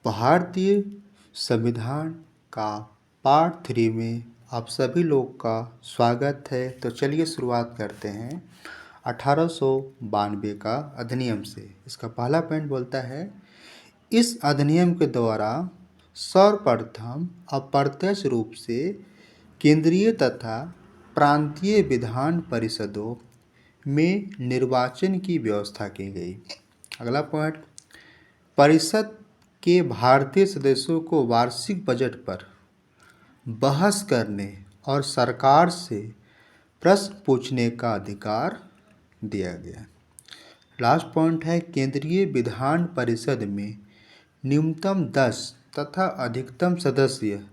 भारतीय संविधान का पार्ट 3 में आप सभी लोग का स्वागत है। तो चलिए शुरुआत करते हैं 1892 का अधिनियम से। इसका पहला पॉइंट बोलता है, इस अधिनियम के द्वारा सर्वप्रथम अप्रत्यक्ष रूप से केंद्रीय तथा प्रांतीय विधान परिषदों में निर्वाचन की व्यवस्था की गई। अगला पॉइंट, परिषद के भारतीय सदस्यों को वार्षिक बजट पर बहस करने और सरकार से प्रश्न पूछने का अधिकार दिया गया। लास्ट पॉइंट है, केंद्रीय विधान परिषद में न्यूनतम 10 तथा अधिकतम सदस्य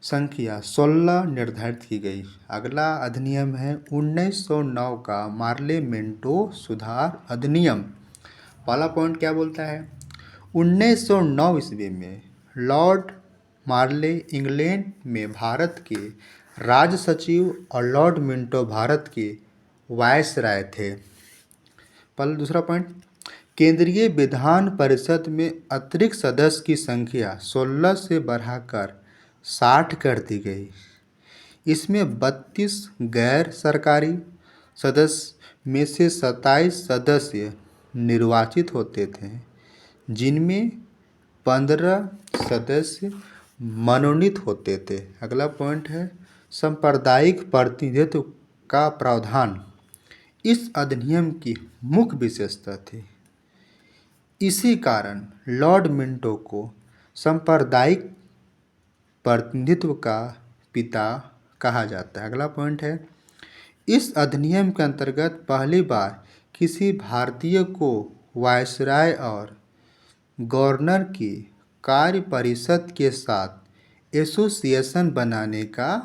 संख्या 16 निर्धारित की गई। अगला अधिनियम है 1909 का मार्ले मेंटो सुधार अधिनियम। पहला पॉइंट क्या बोलता है, 1909 ईस्वी में लॉर्ड मार्ले इंग्लैंड में भारत के राज सचिव और लॉर्ड मिंटो भारत के वायसराय थे। दूसरा पॉइंट, केंद्रीय विधान परिषद में अतिरिक्त सदस्य की संख्या 16 से बढ़ाकर 60 कर दी गई। इसमें 32 गैर सरकारी सदस्य में से 27 सदस्य निर्वाचित होते थे, जिनमें 15 सदस्य मनोनीत होते थे। अगला पॉइंट है, सांप्रदायिक प्रतिनिधित्व का प्रावधान इस अधिनियम की मुख्य विशेषता थी। इसी कारण लॉर्ड मिंटो को सांप्रदायिक प्रतिनिधित्व का पिता कहा जाता है। अगला पॉइंट है, इस अधिनियम के अंतर्गत पहली बार किसी भारतीय को वायसराय और गवर्नर की कार्य परिषद के साथ एसोसिएशन बनाने का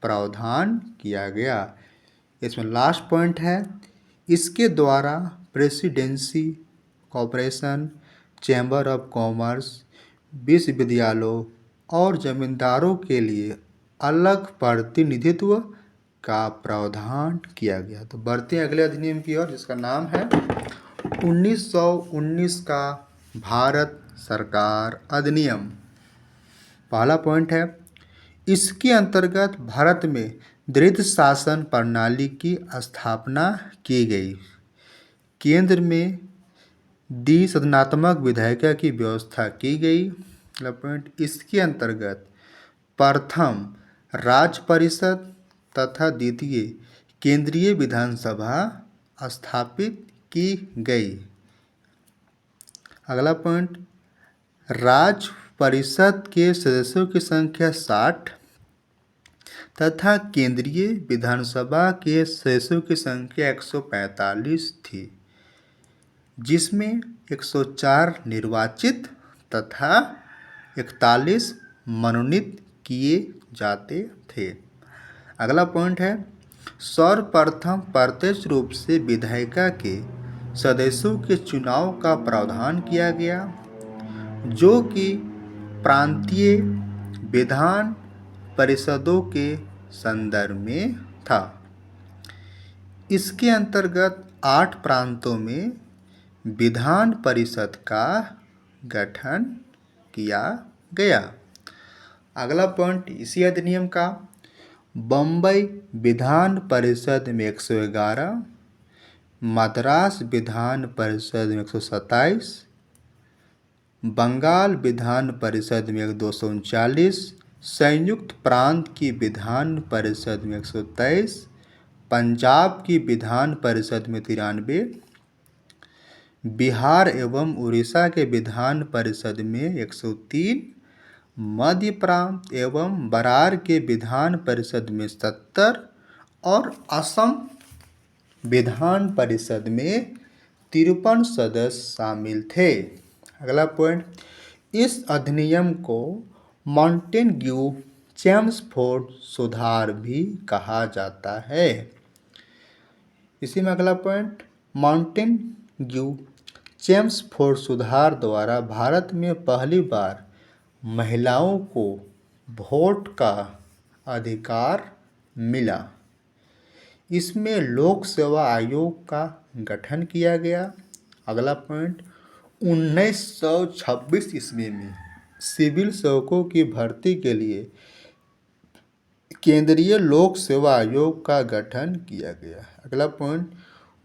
प्रावधान किया गया। इसमें लास्ट पॉइंट है, इसके द्वारा presidency corporation, chamber of commerce, विश्वविद्यालयों और जमींदारों के लिए अलग प्रतिनिधित्व का प्रावधान किया गया। तो बढ़ते हैं अगले अधिनियम की ओर, जिसका नाम है 1919 का भारत सरकार अधिनियम। पहला पॉइंट है, इसके अंतर्गत भारत में द्वैध शासन प्रणाली की स्थापना की गई। केंद्र में द्विसदनात्मक विधायिका की व्यवस्था की गई। अगला पॉइंट, इसके अंतर्गत प्रथम राज्य परिषद तथा द्वितीय केंद्रीय विधानसभा स्थापित की गई। अगला पॉइंट, राज्य परिषद के सदस्यों की संख्या 60 तथा केंद्रीय विधानसभा के सदस्यों की संख्या 145 थी, जिसमें 104 निर्वाचित तथा 41 मनोनीत किए जाते थे। अगला पॉइंट है, सर्वप्रथम प्रत्यक्ष रूप से विधायिका के सदस्यों के चुनाव का प्रावधान किया गया, जो कि प्रांतीय विधान परिषदों के संदर्भ में था। इसके अंतर्गत 8 प्रांतों में विधान परिषद का गठन किया गया। अगला पॉइंट इसी अधिनियम का, बम्बई विधान परिषद में 111, मद्रास विधान परिषद में 127, बंगाल विधान परिषद में 239, संयुक्त प्रांत की विधान परिषद में 123, पंजाब की विधान परिषद में 93, बिहार एवं उड़ीसा के विधान परिषद में 103, मध्य प्रांत एवं बरार के विधान परिषद में 70 और असम विधान परिषद में 53 सदस्य शामिल थे। अगला पॉइंट, इस अधिनियम को मॉन्टेग्यू चेम्सफोर्ड सुधार भी कहा जाता है। इसी में अगला पॉइंट, मॉन्टेग्यू चेम्सफोर्ड सुधार द्वारा भारत में पहली बार महिलाओं को वोट का अधिकार मिला। इसमें लोक सेवा आयोग का गठन किया गया। अगला पॉइंट, 1926 ईस्वी में सिविल सेवकों की भर्ती के लिए केंद्रीय लोक सेवा आयोग का गठन किया गया। अगला पॉइंट,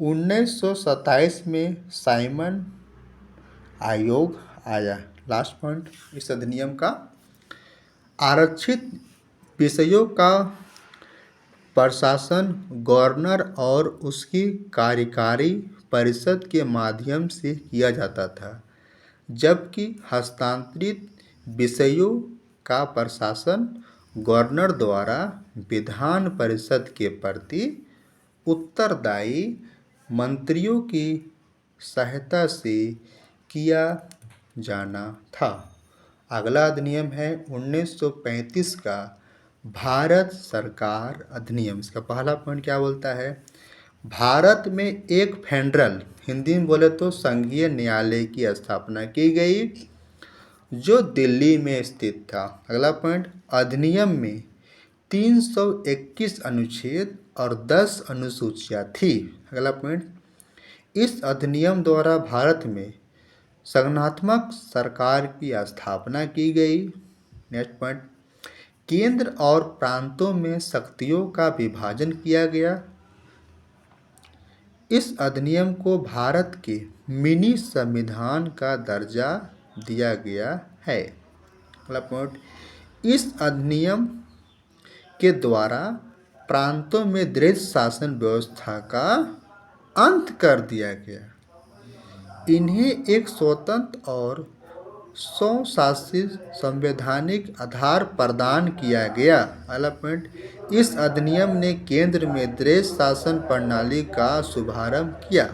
1927 में साइमन आयोग आया। लास्ट पॉइंट इस अधिनियम का, आरक्षित विषयों का प्रशासन गवर्नर और उसकी कार्यकारी परिषद के माध्यम से किया जाता था, जबकि हस्तांतरित विषयों का प्रशासन गवर्नर द्वारा विधान परिषद के प्रति उत्तरदायी मंत्रियों की सहायता से किया जाना था। अगला अधिनियम है 1935 का भारत सरकार अधिनियम। इसका पहला पॉइंट क्या बोलता है? भारत में एक फेडरल, हिंदी में बोले तो संघीय न्यायालय की स्थापना की गई, जो दिल्ली में स्थित था। अगला पॉइंट, अधिनियम में 321 अनुच्छेद और 10 अनुसूचियाँ थी। अगला पॉइंट, इस अधिनियम द्वारा भारत में संगठनात्मक सरकार की स्थापना की गई। नेक्स्ट पॉइंट, केंद्र और प्रांतों में शक्तियों का विभाजन किया गया। इस अधिनियम को भारत के मिनी संविधान का दर्जा दिया गया है। अगला पॉइंट, इस अधिनियम के द्वारा प्रांतों में दृढ़ शासन व्यवस्था का अंत कर दिया गया। इन्हें एक स्वतंत्र और स्वशासित संवैधानिक आधार प्रदान किया गया। अगला पॉइंट, इस अधिनियम ने केंद्र में दृढ़ शासन प्रणाली का शुभारंभ किया।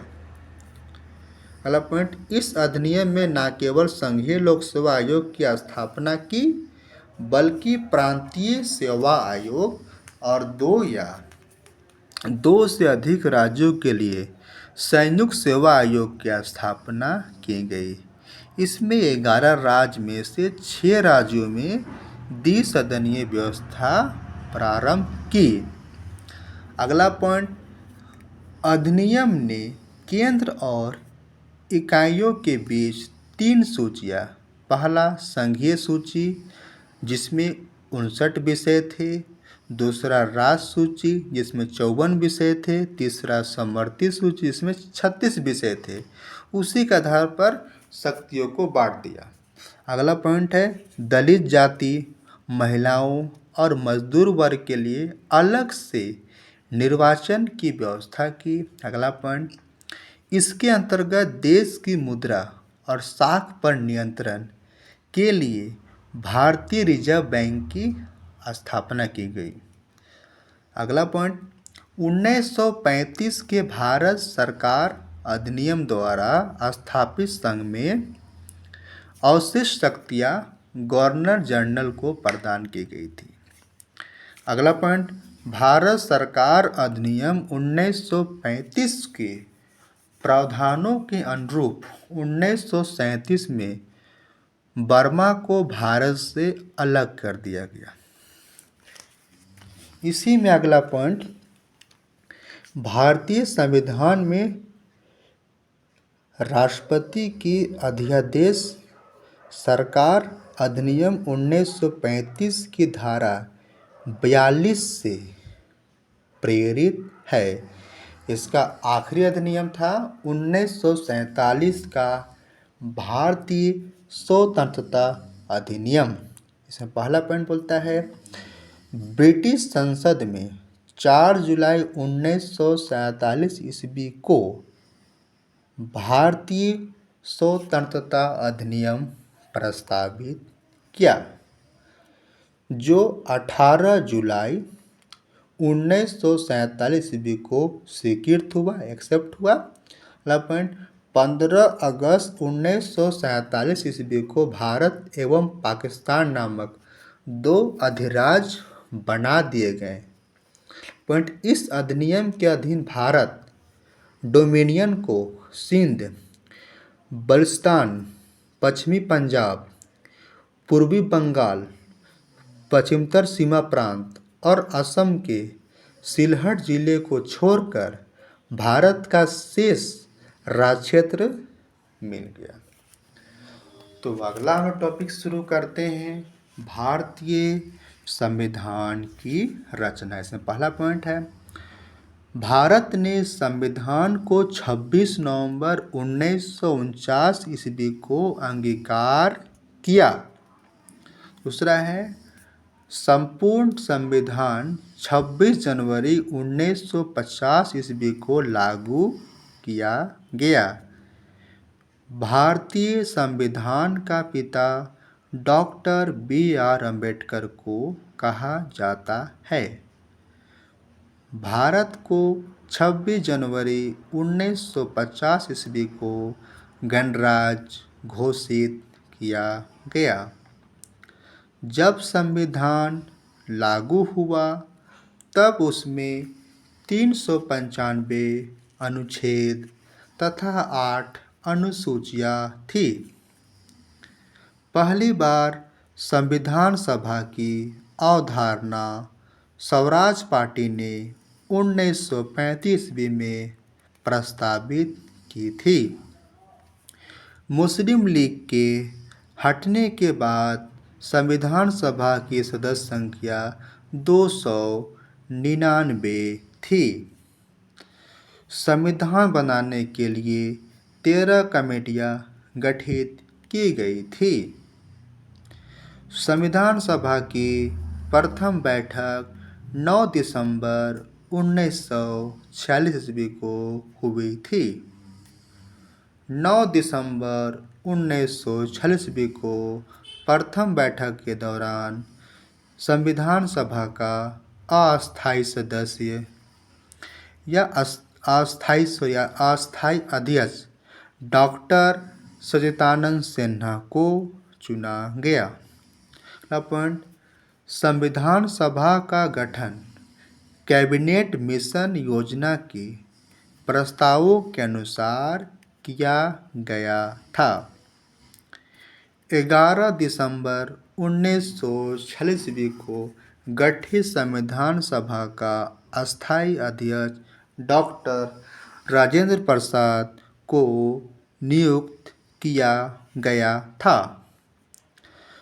अगला पॉइंट, इस अधिनियम में न केवल संघीय लोक सेवा आयोग की स्थापना की, बल्कि प्रांतीय सेवा आयोग और दो से अधिक राज्यों के लिए संयुक्त सेवा आयोग की स्थापना की गई। इसमें 11 राज्य में से 6 राज्यों में द्विसदनीय व्यवस्था प्रारंभ की। अगला पॉइंट, अधिनियम ने केंद्र और इकाइयों के बीच 3 सूचियाँ, पहला संघीय सूची जिसमें 59 विषय थे, दूसरा राज्य सूची जिसमें 54 विषय थे, तीसरा समवर्ती सूची जिसमें 36 विषय थे, उसी के आधार पर शक्तियों को बांट दिया। अगला पॉइंट है दलित जाति, महिलाओं और मजदूर वर्ग के लिए अलग से निर्वाचन की व्यवस्था की। अगला पॉइंट, इसके अंतर्गत देश की मुद्रा और साख पर नियंत्रण के लिए भारतीय रिजर्व बैंक की स्थापना की गई। अगला पॉइंट, 1935 के भारत सरकार अधिनियम द्वारा स्थापित संघ में अवशिष्ट शक्तियाँ गवर्नर जनरल को प्रदान की गई थी। अगला पॉइंट, भारत सरकार अधिनियम 1935 के प्रावधानों के अनुरूप 1937 में बर्मा को भारत से अलग कर दिया गया। इसी में अगला पॉइंट, भारतीय संविधान में राष्ट्रपति की अध्यादेश सरकार अधिनियम 1935 की धारा 42 से प्रेरित है। इसका आखिरी अधिनियम था 1947 का भारतीय स्वतंत्रता अधिनियम। इसमें पहला पॉइंट बोलता है, ब्रिटिश संसद में 4 जुलाई 1947 ईस्वी को भारतीय स्वतंत्रता अधिनियम प्रस्तावित किया, जो 18 जुलाई 1947 ईस्वी को स्वीकृत हुआ, एक्सेप्ट हुआ। अगला पॉइंट, 15 अगस्त 1947 ईस्वी को भारत एवं पाकिस्तान नामक 2 अधिराज्य बना दिए गए। पॉइंट, इस अधिनियम के अधीन भारत डोमिनियन को सिंध, बलूचिस्तान, पश्चिमी पंजाब, पूर्वी बंगाल, पश्चिमोत्तर सीमा प्रांत और असम के सिलहट जिले को छोड़कर भारत का शेष राज्य क्षेत्र मिल गया। तो अगला हम टॉपिक शुरू करते हैं भारतीय संविधान की रचना। इसमें पहला पॉइंट है, भारत ने संविधान को 26 नवंबर 1949 ईस्वी को अंगीकार किया। दूसरा है, संपूर्ण संविधान 26 जनवरी 1950 ईस्वी को लागू किया गया। भारतीय संविधान का पिता डॉक्टर B.R. अम्बेडकर को कहा जाता है। भारत को 26 जनवरी 1950 ईस्वी को गणराज्य घोषित किया गया। जब संविधान लागू हुआ तब उसमें 395 अनुच्छेद तथा 8 अनुसूचियां थी। पहली बार संविधान सभा की अवधारणा स्वराज पार्टी ने 1935 ईस्वी में प्रस्तावित की थी। मुस्लिम लीग के हटने के बाद संविधान सभा की सदस्य संख्या 299 थी। संविधान बनाने के लिए 13 कमेटियां गठित की गई थी। संविधान सभा की प्रथम बैठक 9 दिसंबर 1946 ईस्वी को हुई थी। 9 दिसंबर 1946 ईस्वी को प्रथम बैठक के दौरान संविधान सभा का अस्थायी सदस्य या अस्थायी अध्यक्ष डॉक्टर सच्चिदानंद सिन्हा को चुना गया। पॉइंट, संविधान सभा का गठन कैबिनेट मिशन योजना के प्रस्तावों के अनुसार किया गया था। 11 दिसंबर 1946 ईस्वी को गठित संविधान सभा का अस्थायी अध्यक्ष डॉक्टर राजेंद्र प्रसाद को नियुक्त किया गया था।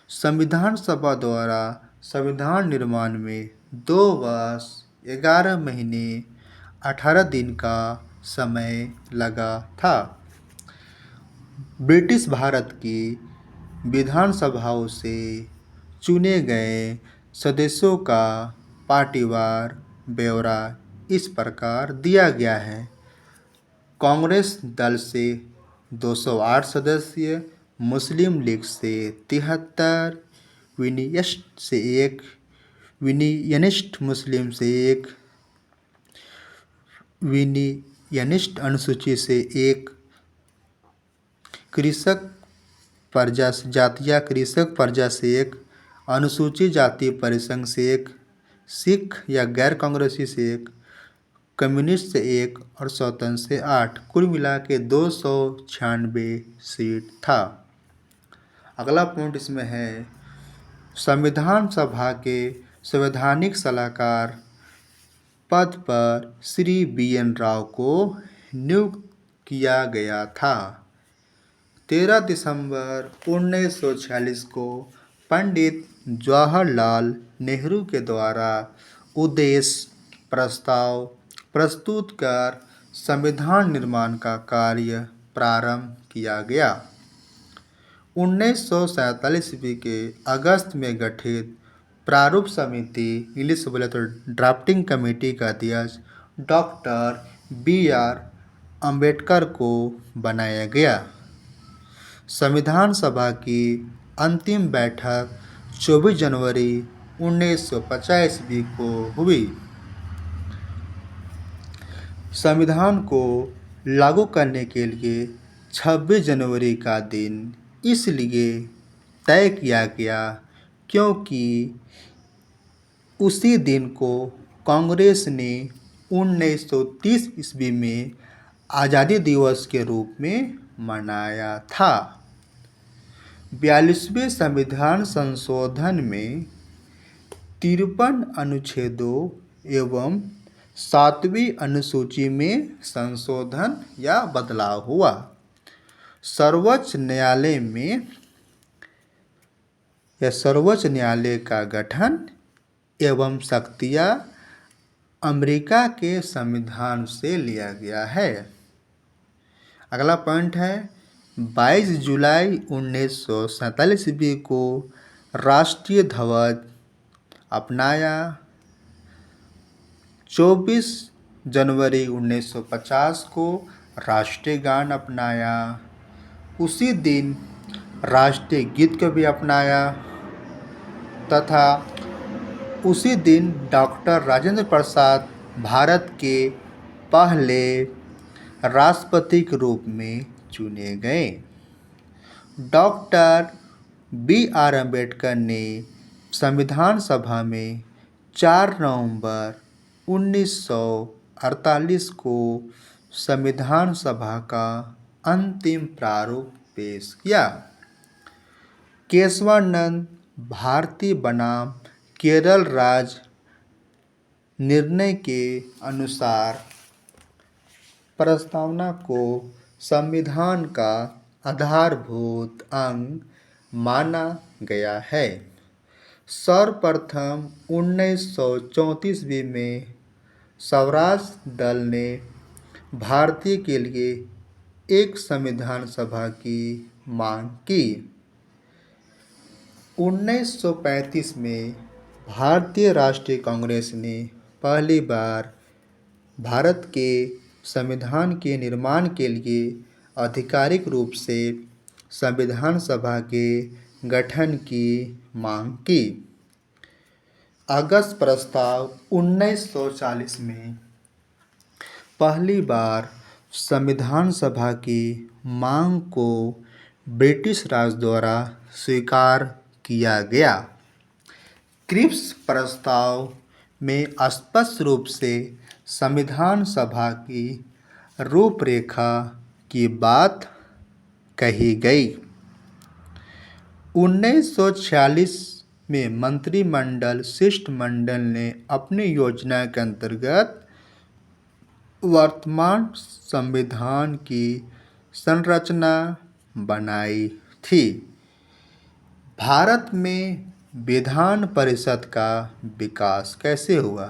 संविधान सभा द्वारा संविधान निर्माण में 2 वर्ष 11 महीने 18 दिन का समय लगा था। ब्रिटिश भारत की विधानसभाओं से चुने गए सदस्यों का पार्टीवार ब्यौरा इस प्रकार दिया गया है। कांग्रेस दल से 208 सदस्य, मुस्लिम लीग से 73, विनियनिस्ट मुस्लिम से 1, विनियनिस्ट अनुसूची से 1, कृषक प्रजा से 1, अनुसूचित जाति परिसंघ से 1, सिख या गैर कांग्रेसी से 1, कम्युनिस्ट से 1 और स्वतंत्र से 8, कुल मिला के 296 सीट था। अगला पॉइंट इसमें है, संविधान सभा के संवैधानिक सलाहकार पद पर श्री B.N. राव को नियुक्त किया गया था। 13 दिसंबर 1946 को पंडित जवाहरलाल नेहरू के द्वारा उद्देश्य प्रस्ताव प्रस्तुत कर संविधान निर्माण का कार्य प्रारंभ किया गया। 1947 ईस्वी के अगस्त में गठित प्रारूप समिति, इंग्लिश बोले तो ड्राफ्टिंग कमेटी का अध्यक्ष डॉक्टर B.R. अम्बेडकर को बनाया गया। संविधान सभा की अंतिम बैठक 24 जनवरी 1950 ईस्वी को हुई। संविधान को लागू करने के लिए 26 जनवरी का दिन इसलिए तय किया गया क्योंकि उसी दिन को कांग्रेस ने 1930 ईस्वी में आज़ादी दिवस के रूप में मनाया था। 42वें संविधान संशोधन में 53 अनुच्छेदों एवं 7वीं अनुसूची में संशोधन या बदलाव हुआ। सर्वोच्च न्यायालय में यह सर्वोच्च न्यायालय का गठन एवं शक्तियाँ अमेरिका के संविधान से लिया गया है। अगला पॉइंट है 22 जुलाई 1947 ईस्वी को राष्ट्रीय ध्वज अपनाया। 24 जनवरी 1950 को राष्ट्रीय गान अपनाया। उसी दिन राष्ट्रीय गीत को भी अपनाया तथा उसी दिन डॉक्टर राजेंद्र प्रसाद भारत के पहले राष्ट्रपति के रूप में चुने गए। Doctor B.R. अम्बेडकर ने संविधान सभा में 4 नवंबर 1948 को संविधान सभा का अंतिम प्रारूप पेश किया। केशवानंद भारती बनाम केरल राज्य निर्णय के अनुसार प्रस्तावना को संविधान का आधारभूत अंग माना गया है। सर्वप्रथम 1934 ईस्वी में स्वराज दल ने भारतीय के लिए एक संविधान सभा की मांग की। 1935 में भारतीय राष्ट्रीय कांग्रेस ने पहली बार भारत के संविधान के निर्माण के लिए आधिकारिक रूप से संविधान सभा के गठन की मांग की। अगस्त प्रस्ताव 1940 में पहली बार संविधान सभा की मांग को ब्रिटिश राज द्वारा स्वीकार किया गया। क्रिप्स प्रस्ताव में स्पष्ट रूप से संविधान सभा की रूपरेखा की बात कही गई। 1946 में मंत्रिमंडल शिष्टमंडल ने अपनी योजना के अंतर्गत वर्तमान संविधान की संरचना बनाई थी। भारत में विधान परिषद का विकास कैसे हुआ?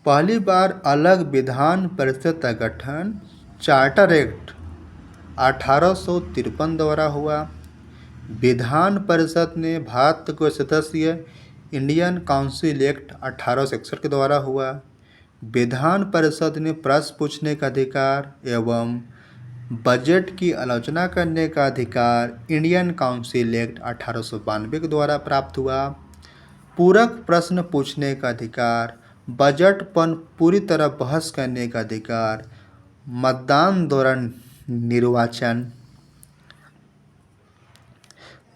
पहली बार अलग विधान परिषद का गठन चार्टर एक्ट 1853 द्वारा हुआ। विधान परिषद ने भारत को सदस्य इंडियन काउंसिल एक्ट 1861 के द्वारा हुआ। विधान परिषद ने प्रश्न पूछने का अधिकार एवं बजट की आलोचना करने का अधिकार इंडियन काउंसिल एक्ट 1892 के द्वारा प्राप्त हुआ। पूरक प्रश्न पूछने का अधिकार, बजट पर पूरी तरह बहस करने का अधिकार, मतदान द्वारा निर्वाचन,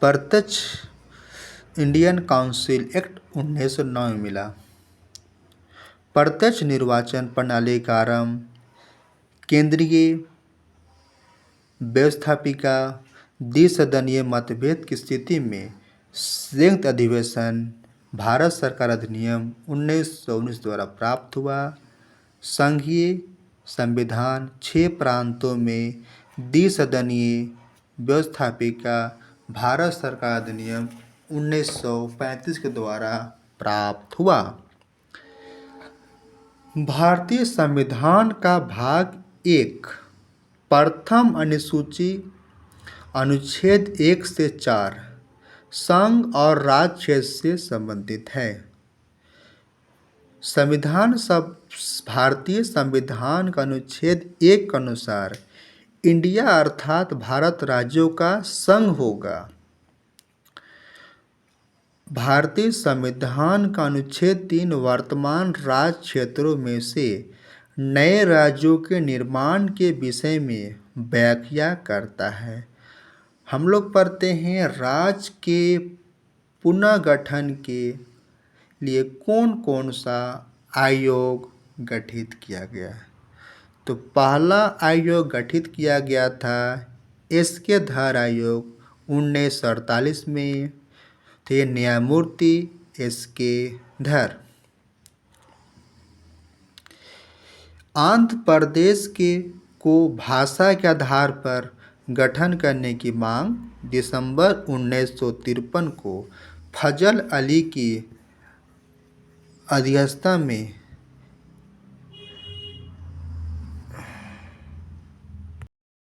प्रत्यक्ष इंडियन काउंसिल एक्ट 1909 में मिला। प्रत्यक्ष निर्वाचन प्रणाली का आरंभ केंद्रीय व्यवस्थापिका द्विसदनीय मतभेद की स्थिति में संयुक्त अधिवेशन भारत सरकार अधिनियम 1919 द्वारा प्राप्त हुआ। संघीय संविधान 6 प्रांतों में द्विसदनीय व्यवस्थापिका भारत सरकार अधिनियम 1935 के द्वारा प्राप्त हुआ। भारतीय संविधान का भाग 1 प्रथम अनुसूची अनुच्छेद 1 से 4 संघ और राज्य क्षेत्र से संबंधित है। भारतीय संविधान का अनुच्छेद 1 के अनुसार इंडिया अर्थात भारत राज्यों का संघ होगा। भारतीय संविधान का अनुच्छेद 3 वर्तमान राज्य क्षेत्रों में से नए राज्यों के निर्माण के विषय में व्याख्या करता है। हम लोग पढ़ते हैं राज्य के पुनर्गठन के लिए कौन कौन सा आयोग गठित किया गया है। तो पहला आयोग गठित किया गया था एस.के. धर आयोग 1948 में थे न्यायमूर्ति एस.के. धर। आंध्र प्रदेश को भाषा के आधार पर गठन करने की मांग दिसंबर 1953 को फजल अली की अध्यक्षता में